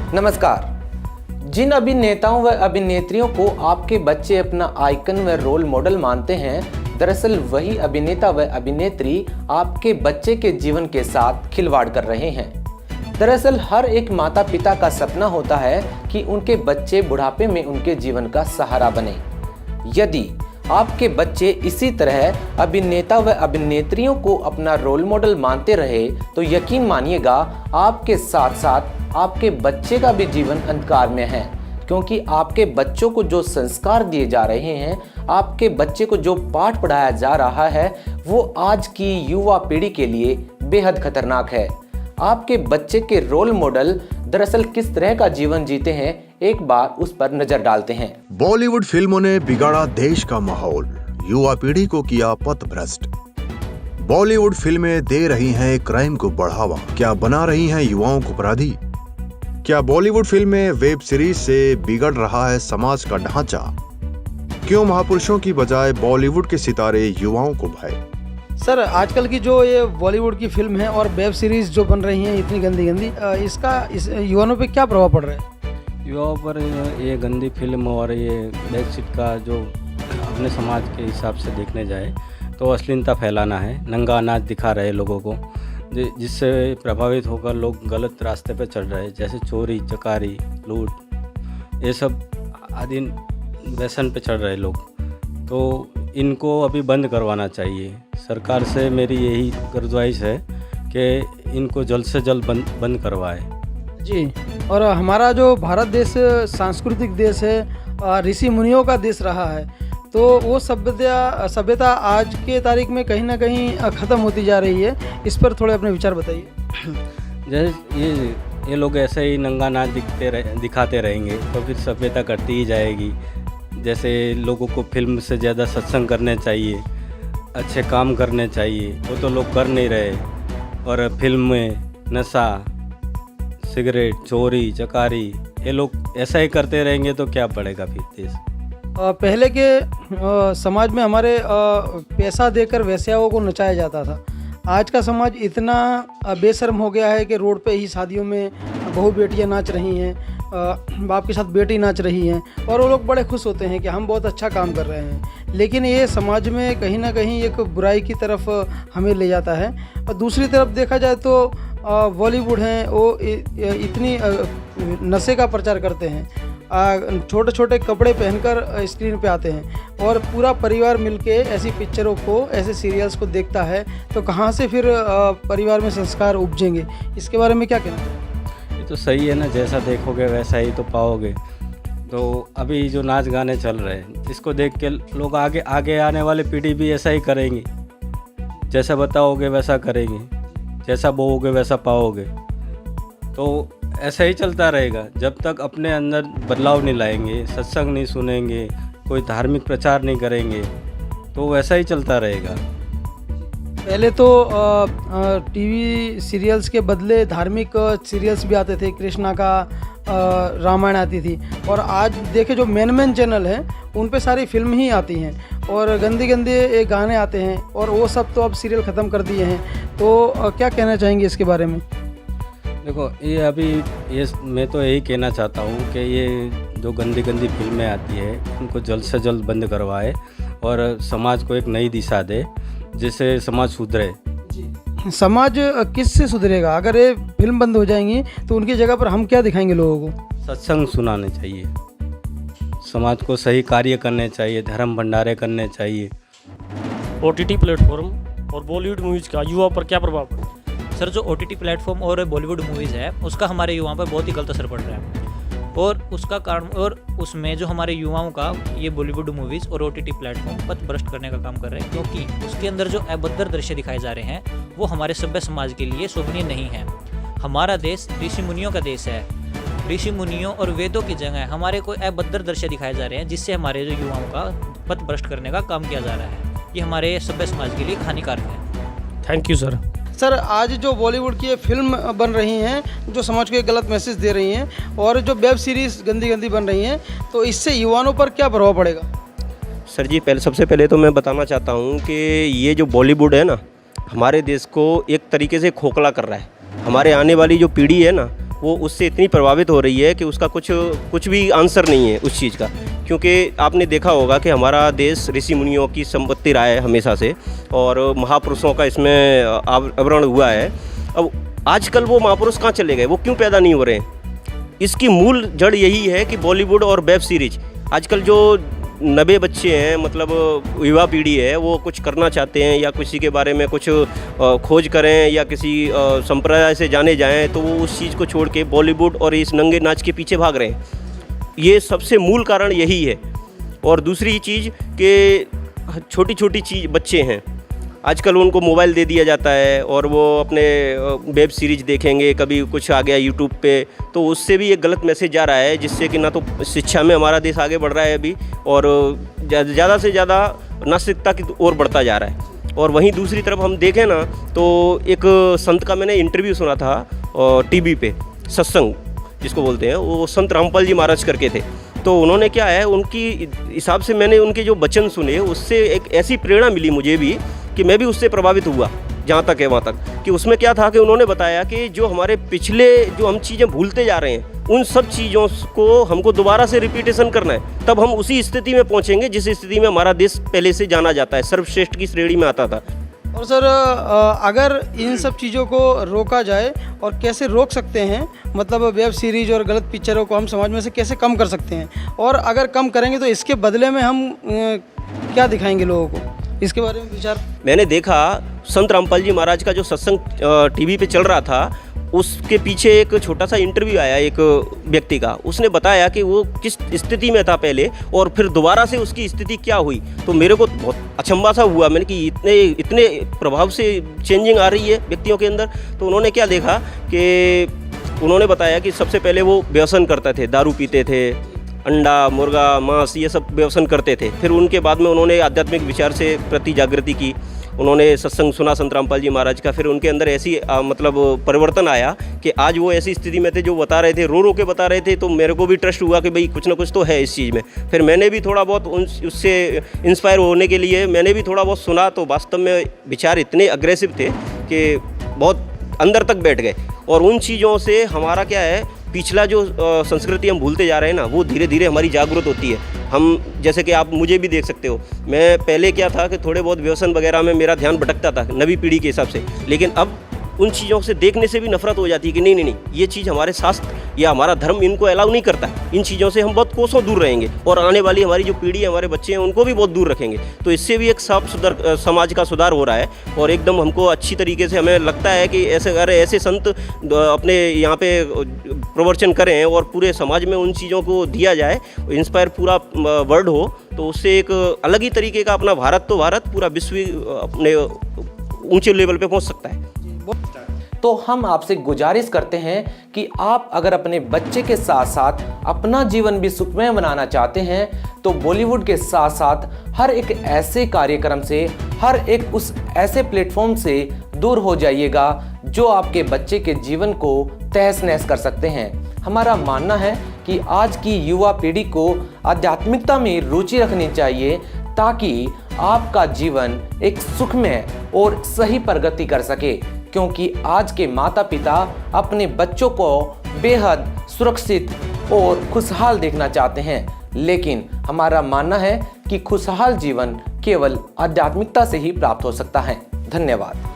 नमस्कार। जिन अभिनेताओं व अभिनेत्रियों को आपके बच्चे अपना आइकन व रोल मॉडल मानते हैं, दरअसल वही अभिनेता व अभिनेत्री आपके बच्चे के जीवन के साथ खिलवाड़ कर रहे हैं। दरअसल हर एक माता पिता का सपना होता है कि उनके बच्चे बुढ़ापे में उनके जीवन का सहारा बने। यदि आपके बच्चे इसी तरह अभिनेता व अभिनेत्रियों को अपना रोल मॉडल मानते रहे तो यकीन मानिएगा आपके साथ साथ आपके बच्चे का भी जीवन अंधकार में है, क्योंकि आपके बच्चों को जो संस्कार दिए जा रहे हैं, आपके बच्चे को जो पाठ पढ़ाया जा रहा है, वो आज की युवा पीढ़ी के लिए बेहद खतरनाक है। आपके बच्चे के रोल मॉडल दरअसल किस तरह का जीवन जीते हैं, एक बार उस पर नजर डालते हैं। बॉलीवुड फिल्मों ने बिगाड़ा देश का माहौल, युवा पीढ़ी को किया पथभ्रष्ट। बॉलीवुड फिल्में दे रही हैं क्राइम को बढ़ावा, क्या बना रही हैं युवाओं को अपराधी? क्या बॉलीवुड फिल्में वेब सीरीज से बिगड़ रहा है समाज का ढांचा? क्यों महापुरुषों की बजाय बॉलीवुड के सितारे युवाओं को भय? सर, आजकल की जो ये बॉलीवुड की फिल्म है और वेब सीरीज जो बन रही हैं इतनी गंदी गंदी, इसका इस युवाओं पे क्या प्रभाव पड़ रहा है? युवाओं पर ये गंदी फिल्म और ये बैकसीट का जो अपने समाज के हिसाब से देखने जाए तो अश्लीलता फैलाना है, नंगा अनाज दिखा रहे लोगों को, जिससे प्रभावित होकर लोग गलत रास्ते पर चढ़ रहे हैं, जैसे चोरी चकारी लूट, ये सब आदि व्यसन पे चढ़ रहे लोग। तो इनको अभी बंद करवाना चाहिए। सरकार से मेरी यही गुजारिश है कि इनको जल्द से जल्द बंद करवाए जी। और हमारा जो भारत देश सांस्कृतिक देश है, ऋषि मुनियों का देश रहा है, तो वो सभ्यता आज के तारीख में कहीं ना कहीं ख़त्म होती जा रही है। इस पर थोड़े अपने विचार बताइए। जैसे ये लोग ऐसे ही नंगा नाच दिखाते रहेंगे तो फिर सभ्यता करती ही जाएगी। जैसे लोगों को फिल्म से ज़्यादा सत्संग करने चाहिए, अच्छे काम करने चाहिए, वो तो लोग कर नहीं रहे। और फिल्म में नशा, सिगरेट, चोरी चकारी, ये लोग ऐसा ही करते रहेंगे तो क्या पड़ेगा फिर देश। पहले के समाज में हमारे पैसा देकर वेश्याओं को नचाया जाता था। आज का समाज इतना बेशर्म हो गया है कि रोड पे ही शादियों में बहू बेटियां नाच रही हैं, बाप के साथ बेटी नाच रही हैं, और वो लोग बड़े खुश होते हैं कि हम बहुत अच्छा काम कर रहे हैं। लेकिन ये समाज में कहीं ना कहीं एक बुराई की तरफ हमें ले जाता है। और दूसरी तरफ देखा जाए तो बॉलीवुड हैं, वो इतनी नशे का प्रचार करते हैं, छोटे छोटे कपड़े पहनकर स्क्रीन पे आते हैं और पूरा परिवार मिलके ऐसी पिक्चरों को, ऐसे सीरियल्स को देखता है, तो कहाँ से फिर परिवार में संस्कार उपजेंगे? इसके बारे में क्या कहना चाहिए? ये तो सही है ना, जैसा देखोगे वैसा ही तो पाओगे। तो अभी जो नाच गाने चल रहे हैं, इसको देख के लोग आगे आने वाले पीढ़ी भी ऐसा ही करेंगे। जैसा बताओगे वैसा करेंगे, जैसा बोओगे वैसा पाओगे। तो ऐसा ही चलता रहेगा जब तक अपने अंदर बदलाव नहीं लाएंगे, सत्संग नहीं सुनेंगे, कोई धार्मिक प्रचार नहीं करेंगे, तो वैसा ही चलता रहेगा। पहले तो टीवी सीरियल्स के बदले धार्मिक सीरियल्स भी आते थे, कृष्णा का रामायण आती थी, और आज देखे जो मेन चैनल हैं उन पे सारी फिल्म ही आती हैं और गंदे गंदे गाने आते हैं, और वो सब तो अब सीरियल ख़त्म कर दिए हैं। तो क्या कहना चाहेंगे इसके बारे में? देखो, ये मैं तो यही कहना चाहता हूँ कि ये जो गंदी फिल्में आती है उनको जल्द से जल्द बंद करवाए और समाज को एक नई दिशा दे, जिससे समाज सुधरे। समाज किससे सुधरेगा? अगर ये फिल्म बंद हो जाएंगी तो उनकी जगह पर हम क्या दिखाएंगे लोगों को? सत्संग सुनाने चाहिए, समाज को सही कार्य करने चाहिए, धर्म भंडारे करने चाहिए। ओटीटी प्लेटफॉर्म और बॉलीवुड मूवीज़ का युवा पर क्या प्रभाव पड़ा? सर, जो ओटीटी प्लेटफॉर्म और बॉलीवुड मूवीज़ है उसका हमारे युवाओं पर बहुत ही गलत असर पड़ रहा है, और उसका कारण, और उसमें जो हमारे युवाओं का ये बॉलीवुड मूवीज़ और ओटीटी प्लेटफॉर्म पथभ्रष्ट करने का काम कर रहे हैं, क्योंकि उसके अंदर जो अभद्र दृश्य दिखाए जा रहे हैं वो हमारे सभ्य समाज के लिए शोभनीय नहीं है। हमारा देश ऋषि मुनियों का देश है, ऋषि मुनियों और वेदों की जगह हमारे कोई अभद्र दृश्य दिखाए जा रहे हैं, जिससे हमारे जो युवाओं का पथभ्रष्ट करने का काम किया जा रहा है। ये हमारे सभ्य समाज के लिए हानिकारक है। Thank you sir. सर, आज जो बॉलीवुड की फिल्म बन रही हैं जो समाज को एक गलत मैसेज दे रही हैं, और जो वेब सीरीज़ गंदी बन रही हैं, तो इससे युवाओं पर क्या प्रभाव पड़ेगा? सर जी, सबसे पहले तो मैं बताना चाहता हूँ कि ये जो बॉलीवुड है ना, हमारे देश को एक तरीके से खोखला कर रहा है। हमारे आने वाली जो पीढ़ी है ना, वो उससे इतनी प्रभावित हो रही है कि उसका कुछ भी आंसर नहीं है उस चीज़ का। क्योंकि आपने देखा होगा कि हमारा देश ऋषि मुनियों की संपत्ति रहा है हमेशा से, और महापुरुषों का इसमें आवरण हुआ है। अब आजकल वो महापुरुष कहाँ चले गए, वो क्यों पैदा नहीं हो रहे हैं? इसकी मूल जड़ यही है कि बॉलीवुड और वेब सीरीज, आजकल जो नवे बच्चे हैं, मतलब युवा पीढ़ी है, वो कुछ करना चाहते हैं या किसी के बारे में कुछ खोज करें या किसी संप्रदाय से जाने जाएं, तो वो उस चीज़ को छोड़ के बॉलीवुड और इस नंगे नाच के पीछे भाग रहे हैं। ये सबसे मूल कारण यही है। और दूसरी चीज़ कि छोटी छोटी चीज़ बच्चे हैं, आजकल उनको मोबाइल दे दिया जाता है और वो अपने वेब सीरीज देखेंगे, कभी कुछ आ गया यूट्यूब पे, तो उससे भी एक गलत मैसेज जा रहा है, जिससे कि ना तो शिक्षा में हमारा देश आगे बढ़ रहा है अभी, और ज़्यादा से ज़्यादा नास्तिकता की ओर बढ़ता जा रहा है। और वहीं दूसरी तरफ हम देखें ना तो एक संत का मैंने इंटरव्यू सुना था टीवी पे, सत्संग जिसको बोलते हैं, वो संत रामपाल जी महाराज करके थे। तो उन्होंने क्या है, उनकी हिसाब से मैंने उनके जो वचन सुने, उससे एक ऐसी प्रेरणा मिली मुझे भी कि मैं भी उससे प्रभावित हुआ, जहाँ तक है वहाँ तक। कि उसमें क्या था कि उन्होंने बताया कि जो हमारे पिछले जो हम चीज़ें भूलते जा रहे हैं, उन सब चीज़ों को हमको दोबारा से रिपीटेशन करना है, तब हम उसी स्थिति में पहुँचेंगे जिस स्थिति में हमारा देश पहले से जाना जाता है, सर्वश्रेष्ठ की श्रेणी में आता था। और सर अगर इन सब चीज़ों को रोका जाए, और कैसे रोक सकते हैं, मतलब वेब सीरीज और गलत पिक्चरों को हम समाज में से कैसे कम कर सकते हैं, और अगर कम करेंगे तो इसके बदले में हम क्या दिखाएंगे लोगों को, इसके बारे में विचार। मैंने देखा संत रामपाल जी महाराज का जो सत्संग टीवी पे चल रहा था, उसके पीछे एक छोटा सा इंटरव्यू आया एक व्यक्ति का। उसने बताया कि वो किस स्थिति में था पहले और फिर दोबारा से उसकी स्थिति क्या हुई। तो मेरे को बहुत अचंभा सा हुआ, मैंने कि इतने प्रभाव से चेंजिंग आ रही है व्यक्तियों के अंदर। तो उन्होंने क्या देखा कि उन्होंने बताया कि सबसे पहले वो व्यसन करते थे, दारू पीते थे, अंडा, मुर्गा, मांस, ये सब व्यसन करते थे। फिर उनके बाद में उन्होंने आध्यात्मिक विचार से प्रति जागृति की, उन्होंने सत्संग सुना संत रामपाल जी महाराज का। फिर उनके अंदर ऐसी मतलब परिवर्तन आया कि आज वो ऐसी स्थिति में थे, जो बता रहे थे, रो रो के बता रहे थे। तो मेरे को भी ट्रस्ट हुआ कि भाई कुछ ना कुछ तो है इस चीज़ में। फिर मैंने भी थोड़ा बहुत उससे इंस्पायर होने के लिए मैंने भी थोड़ा बहुत सुना, तो वास्तव में विचार इतने अग्रेसिव थे कि बहुत अंदर तक बैठ गए। और उन चीज़ों से हमारा क्या है, पिछला जो संस्कृति हम भूलते जा रहे हैं ना, वो धीरे धीरे हमारी जागरूक होती है। हम जैसे कि आप मुझे भी देख सकते हो, मैं पहले क्या था कि थोड़े बहुत व्यसन वगैरह में मेरा ध्यान भटकता था नवी पीढ़ी के हिसाब से, लेकिन अब उन चीज़ों से देखने से भी नफरत हो जाती है कि नहीं, ये चीज़ हमारे शास्त्र या हमारा धर्म इनको अलाउ नहीं करता। इन चीज़ों से हम बहुत कोसों दूर रहेंगे और आने वाली हमारी जो पीढ़ी है, हमारे बच्चे हैं, उनको भी बहुत दूर रखेंगे। तो इससे भी एक साफ समाज का सुधार हो रहा है और एकदम हमको अच्छी तरीके से हमें लगता है कि ऐसे संत अपने यहाँ पे प्रवचन करें और पूरे समाज में उन चीज़ों को दिया जाए, इंस्पायर पूरा वर्ल्ड हो, तो उससे एक अलग ही तरीके का अपना भारत पूरा विश्व अपने ऊंचे लेवल पे पहुंच सकता है। तो हम आपसे गुजारिश करते हैं कि आप अगर अपने बच्चे के साथ साथ अपना जीवन भी सुखमय बनाना चाहते हैं, तो बॉलीवुड के साथ साथ हर एक ऐसे कार्यक्रम से, हर एक उस ऐसे प्लेटफॉर्म से दूर हो जाइएगा जो आपके बच्चे के जीवन को तहस नहस कर सकते हैं। हमारा मानना है कि आज की युवा पीढ़ी को आध्यात्मिकता में रुचि रखनी चाहिए, ताकि आपका जीवन एक सुखमय और सही प्रगति कर सके। क्योंकि आज के माता पिता अपने बच्चों को बेहद सुरक्षित और खुशहाल देखना चाहते हैं, लेकिन हमारा मानना है कि खुशहाल जीवन केवल आध्यात्मिकता से ही प्राप्त हो सकता है। धन्यवाद।